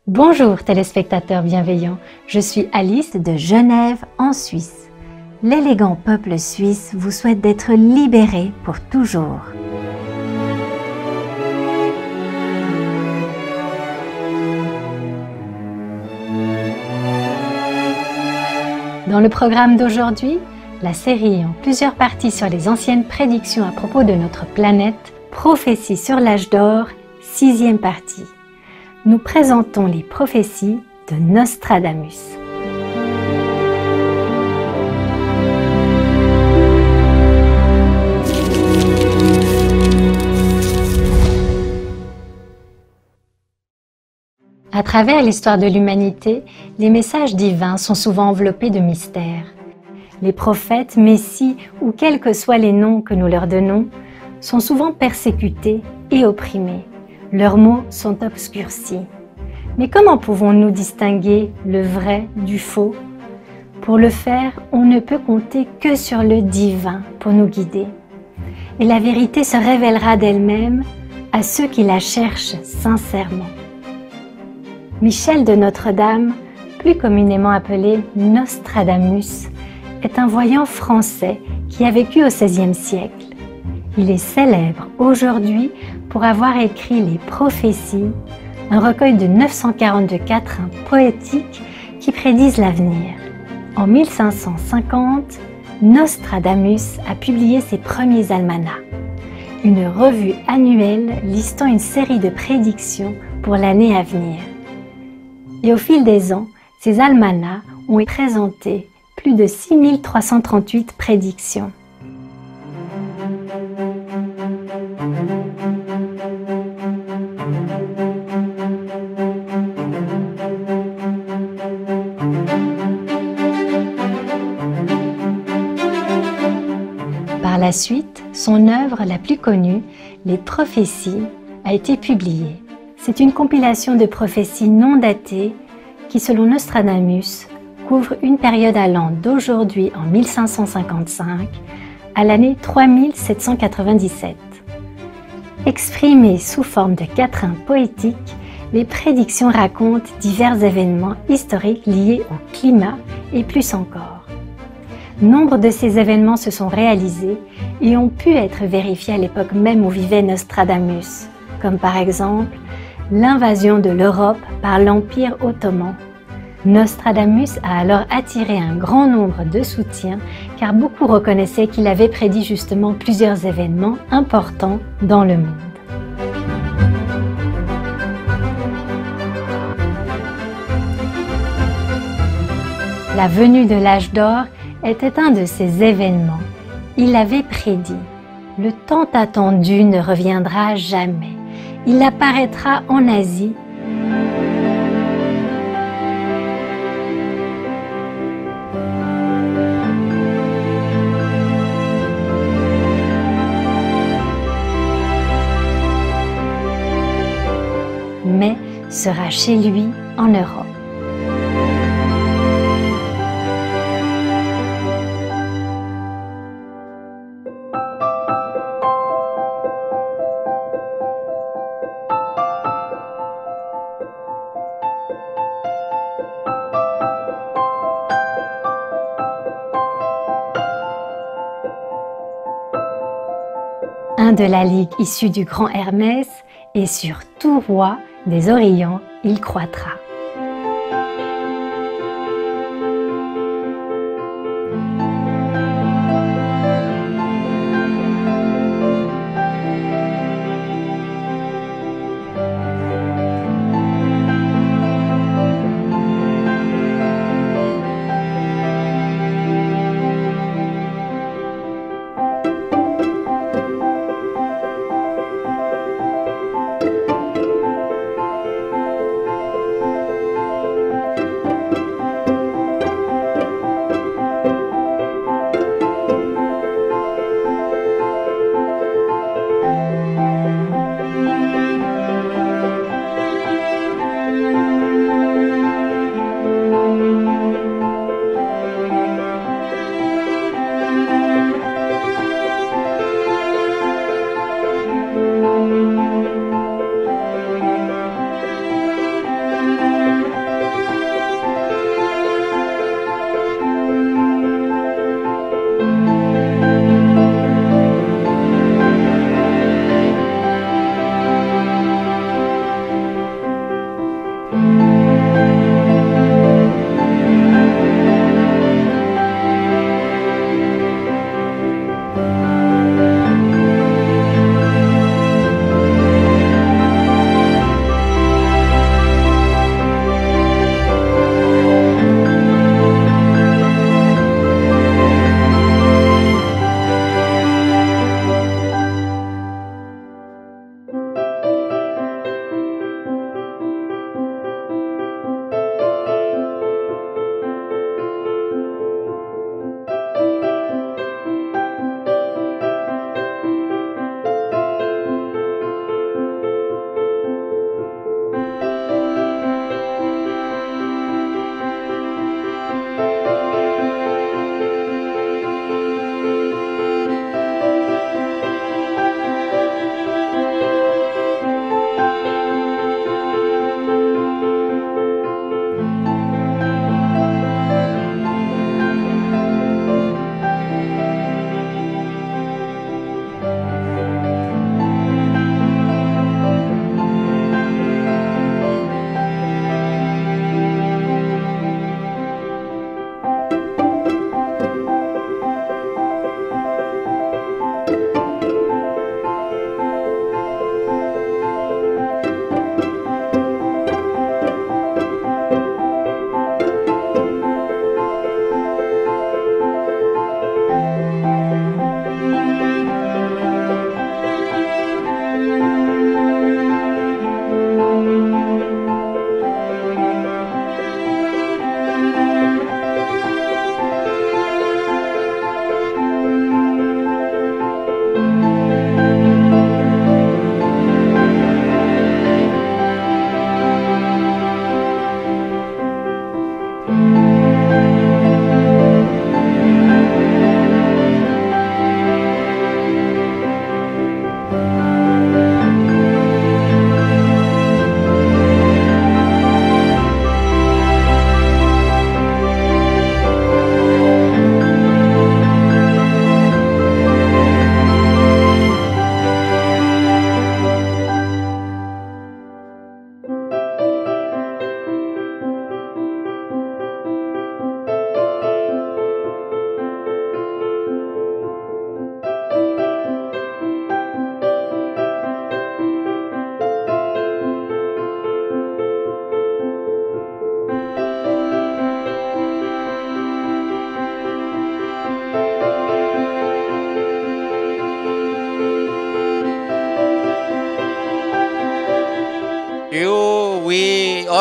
Bonjour téléspectateurs bienveillants, je suis Alice de Genève en Suisse. L'élégant peuple suisse vous souhaite d'être libéré pour toujours. Dans le programme d'aujourd'hui, la série en plusieurs parties sur les anciennes prédictions à propos de notre planète, Prophéties sur l'âge d'or, 6e partie. Nous présentons les prophéties de Nostradamus. À travers l'histoire de l'humanité, les messages divins sont souvent enveloppés de mystères. Les prophètes, messies ou quels que soient les noms que nous leur donnons, sont souvent persécutés et opprimés. Leurs mots sont obscurcis. Mais comment pouvons-nous distinguer le vrai du faux? Pour le faire, on ne peut compter que sur le divin pour nous guider. Et la vérité se révélera d'elle-même à ceux qui la cherchent sincèrement. Michel de Notre-Dame, plus communément appelé Nostradamus, est un voyant français qui a vécu au XVIe siècle. Il est célèbre aujourd'hui pour avoir écrit les Prophéties, un recueil de 942 quatrains poétiques qui prédisent l'avenir. En 1550, Nostradamus a publié ses premiers almanachs, une revue annuelle listant une série de prédictions pour l'année à venir. Et au fil des ans, ces almanachs ont présenté plus de 6338 prédictions. Par la suite, son œuvre la plus connue, Les Prophéties, a été publiée. C'est une compilation de prophéties non datées qui, selon Nostradamus, couvre une période allant d'aujourd'hui en 1555 à l'année 3797. Exprimées sous forme de quatrains poétiques, les prédictions racontent divers événements historiques liés au climat et plus encore. Nombre de ces événements se sont réalisés et ont pu être vérifiés à l'époque même où vivait Nostradamus, comme par exemple l'invasion de l'Europe par l'Empire ottoman. Nostradamus a alors attiré un grand nombre de soutiens car beaucoup reconnaissaient qu'il avait prédit justement plusieurs événements importants dans le monde. La venue de l'âge d'or était un de ces événements. Il avait prédit « Le tant attendu ne reviendra jamais. Il apparaîtra en Asie. » mais sera chez lui en Europe. Un de la ligue issue du grand Hermès, et sur tout roi des Orients il croîtra.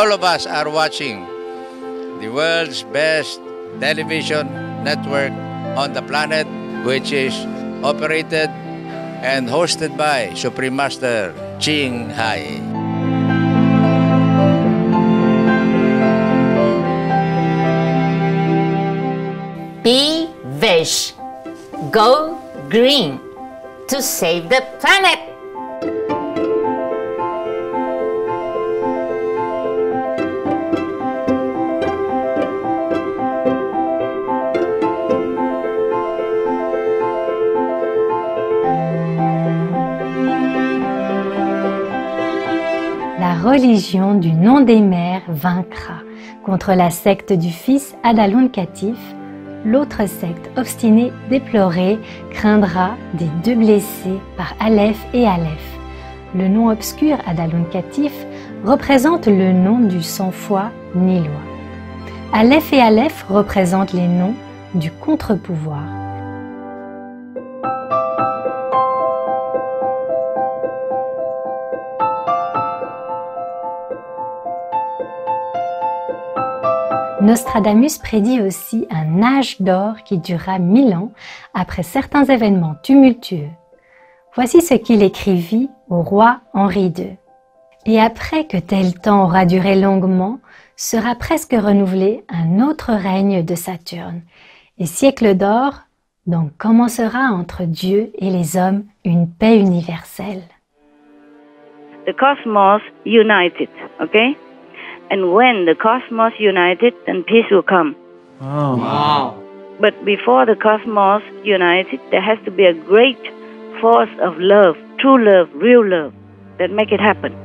all of us are watching the world's best television network on the planet, which is operated and hosted by Supreme Master Ching Hai. Be Vish. Go green to save the planet. La religion du nom des mers vaincra contre la secte du fils Adalun Catif. L'autre secte obstinée, déplorée, craindra des deux blessés par Aleph et Aleph. Le nom obscur Adalun Catif représente le nom du sans-foi nilois. Aleph et Aleph représentent les noms du contre-pouvoir. Nostradamus prédit aussi un âge d'or qui durera 1000 ans après certains événements tumultueux. Voici ce qu'il écrivit au roi Henri II. Et après que tel temps aura duré longuement, sera presque renouvelé un autre règne de Saturne. Et siècle d'or, donc commencera entre Dieu et les hommes une paix universelle. The cosmos united, okay? And when the cosmos united, then peace will come. Oh. Wow. But before the cosmos united, there has to be a great force of love, true love, real love, that make it happen.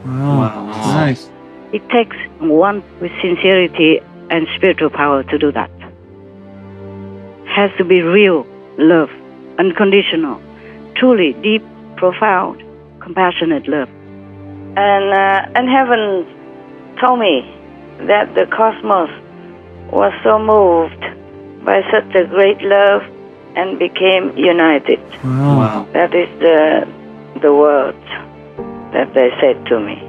Wow. Nice. It takes one with sincerity and spiritual power to do that. Has to be real love, unconditional, truly deep, profound, compassionate love. And heaven told me that the cosmos was so moved by such a great love and became united. Wow. That is the words that they said to me.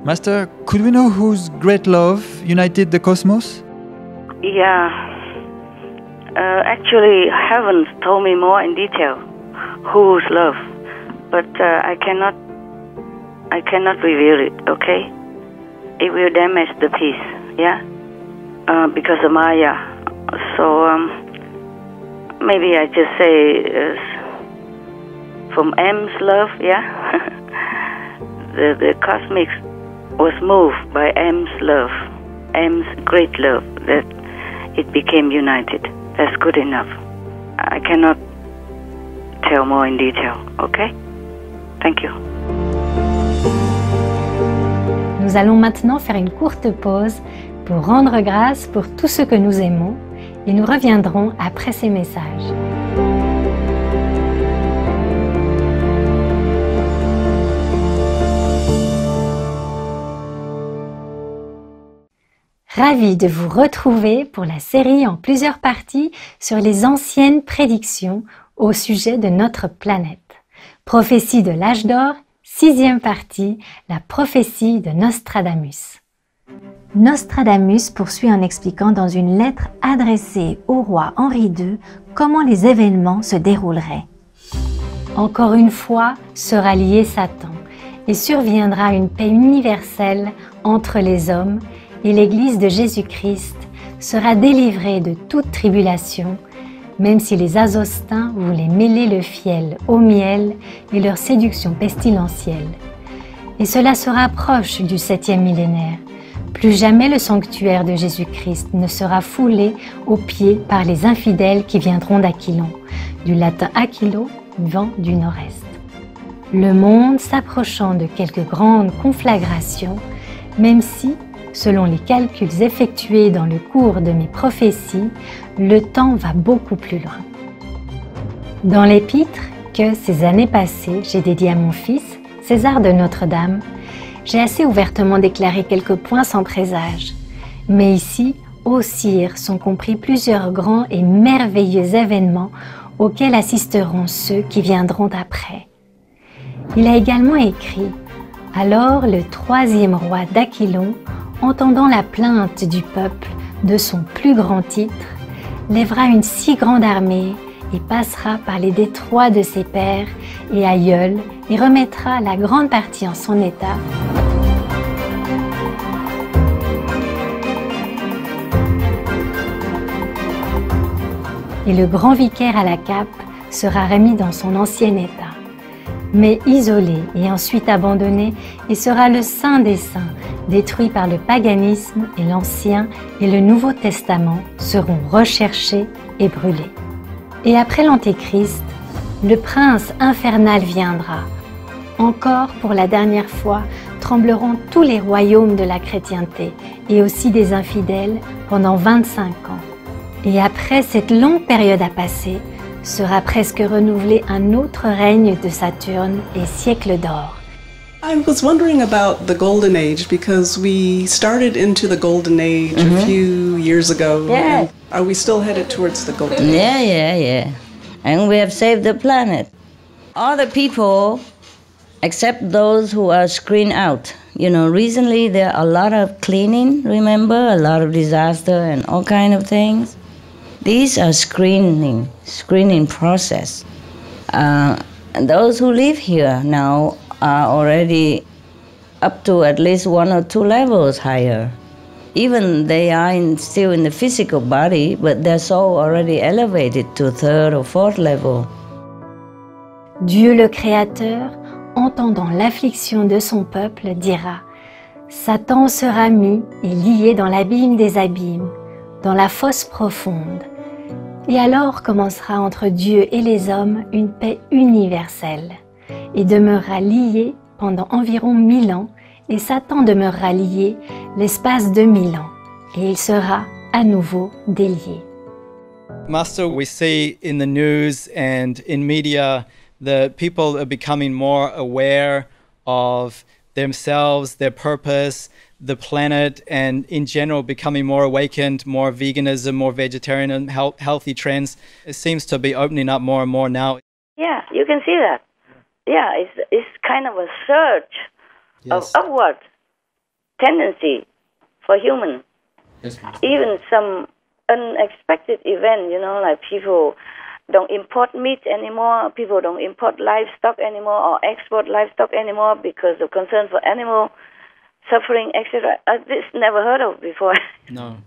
Master, could we know whose great love united the cosmos? Yeah. Actually, heaven told me more in detail whose love, but I cannot reveal it. Okay. It will damage the peace, yeah, because of Maya. So maybe I just say from M's love, yeah. the cosmics was moved by M's love, M's great love, that it became united. That's good enough. I cannot tell more in detail, okay? Thank you. Nous allons maintenant faire une courte pause pour rendre grâce pour tout ce que nous aimons et nous reviendrons après ces messages. Ravi de vous retrouver pour la série en plusieurs parties sur les anciennes prédictions au sujet de notre planète. Prophétie de l'âge d'or, 6e partie, la prophétie de Nostradamus. Nostradamus poursuit en expliquant dans une lettre adressée au roi Henri II comment les événements se dérouleraient. Encore une fois sera lié Satan et surviendra une paix universelle entre les hommes et l'Église de Jésus-Christ sera délivrée de toute tribulation, même si les Azostins voulaient mêler le fiel au miel et leur séduction pestilentielle. Et cela se rapproche du 7e millénaire. Plus jamais le sanctuaire de Jésus-Christ ne sera foulé aux pieds par les infidèles qui viendront d'Aquilon, du latin aquilo, vent du nord-est. Le monde s'approchant de quelques grandes conflagrations, même si, selon les calculs effectués dans le cours de mes prophéties, le temps va beaucoup plus loin. Dans l'épître que, ces années passées, j'ai dédié à mon fils, César de Notre-Dame, j'ai assez ouvertement déclaré quelques points sans présage. Mais ici, ô sire, sont compris plusieurs grands et merveilleux événements auxquels assisteront ceux qui viendront après. Il a également écrit « Alors le 3e roi d'Aquilon entendant la plainte du peuple de son plus grand titre, lèvera une si grande armée et passera par les détroits de ses pères et aïeuls et remettra la grande partie en son état. Et le grand vicaire à la cape sera remis dans son ancien état, mais isolé et ensuite abandonné, et sera le Saint des Saints, détruit par le paganisme, et l'Ancien et le Nouveau Testament seront recherchés et brûlés. Et après l'Antéchrist, le prince infernal viendra. Encore pour la dernière fois, trembleront tous les royaumes de la chrétienté et aussi des infidèles pendant 25 ans. Et après cette longue période à passer, sera presque renouvelé un autre règne de Saturne et siècle d'or. I was wondering about the Golden Age because we started into the Golden Age a few years ago. Yeah. Are we still headed towards the Golden Age? Yeah. And we have saved the planet. All the people, except those who are screened out. You know, recently there are a lot of cleaning, remember? A lot of disaster and all kind of things. These are screening process. And those who live here now are already up to at least 1 or 2 levels higher. Even they are still in the physical body, but their soul already elevated to 3rd or 4th level. Dieu le Créateur, entendant l'affliction de son peuple, dira « Satan sera mis et lié dans l'abîme des abîmes, dans la fosse profonde. Et alors commencera entre Dieu et les hommes une paix universelle, et demeurera lié pendant environ 1000 ans, et Satan demeurera lié l'espace de 1000 ans, et il sera à nouveau délié. » Master, we see in the news and in media that people are becoming more aware of themselves, their purpose, the planet, and in general becoming more awakened, more veganism, more vegetarianism, healthy trends. It seems to be opening up more and more now. Yeah, you can see that. Yeah, it's kind of a surge of upward tendency for humans. Even some unexpected event, you know, like people don't import meat anymore, people don't import livestock anymore or export livestock anymore because of concern for animal suffering, etc. This never heard of before. No.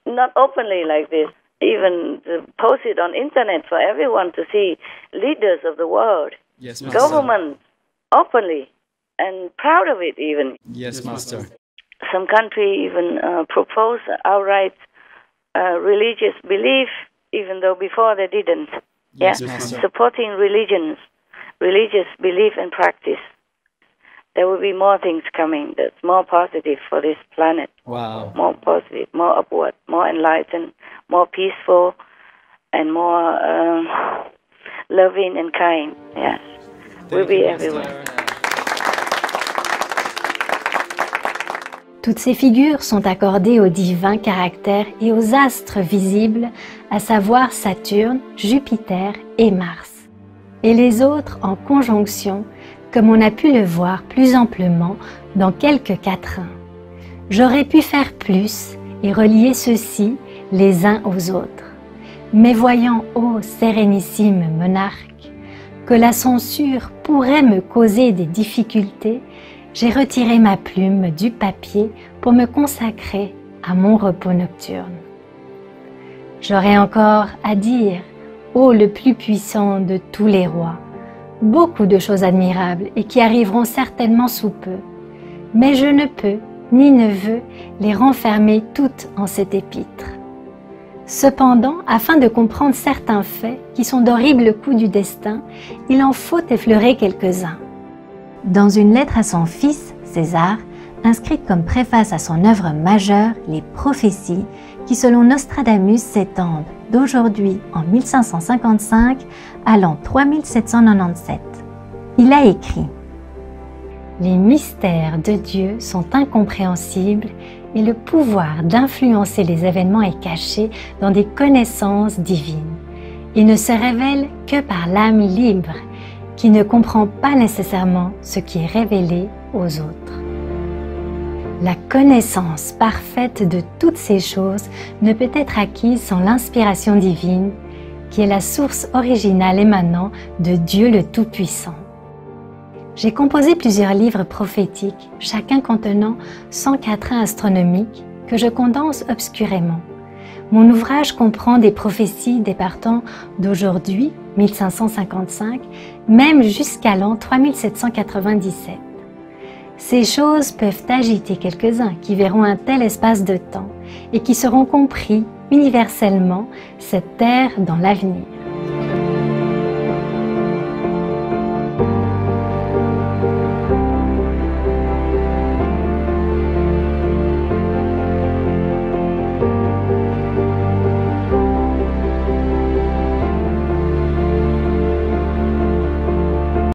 Not openly like this. Even post it on internet for everyone to see, leaders of the world, Yes, Master. government, openly and proud of it even. Yes, Master. Some country even propose outright religious belief, even though before they didn't. Yes, yeah, Master. supporting religions, religious belief and practice. There will be more things coming that's more positive for this planet. Wow. More positive, more upward, more enlightened, more peaceful, and more loving and kind. Yes, we'll be everywhere. Toutes ces figures sont accordées aux divins caractères et aux astres visibles, à savoir Saturne, Jupiter et Mars. Et les autres en conjonction, comme on a pu le voir plus amplement dans quelques quatrains. J'aurais pu faire plus et relier ceux-ci les uns aux autres. Mais voyant, ô sérénissime monarque, que la censure pourrait me causer des difficultés, j'ai retiré ma plume du papier pour me consacrer à mon repos nocturne. J'aurais encore à dire, ô le plus puissant de tous les rois, beaucoup de choses admirables et qui arriveront certainement sous peu, mais je ne peux ni ne veux les renfermer toutes en cet épître. Cependant, afin de comprendre certains faits qui sont d'horribles coups du destin, il en faut effleurer quelques-uns. Dans une lettre à son fils, César, inscrite comme préface à son œuvre majeure, Les prophéties, qui selon Nostradamus s'étendent d'aujourd'hui en 1555 à l'an 3797. Il a écrit « Les mystères de Dieu sont incompréhensibles et le pouvoir d'influencer les événements est caché dans des connaissances divines. Il ne se révèle que par l'âme libre qui ne comprend pas nécessairement ce qui est révélé aux autres. La connaissance parfaite de toutes ces choses ne peut être acquise sans l'inspiration divine, qui est la source originale émanant de Dieu le Tout-Puissant. J'ai composé plusieurs livres prophétiques, chacun contenant 100 quatrains astronomiques que je condense obscurément. Mon ouvrage comprend des prophéties départant d'aujourd'hui, 1555, même jusqu'à l'an 3797. Ces choses peuvent agiter quelques-uns qui verront un tel espace de temps et qui seront compris universellement cette ère dans l'avenir.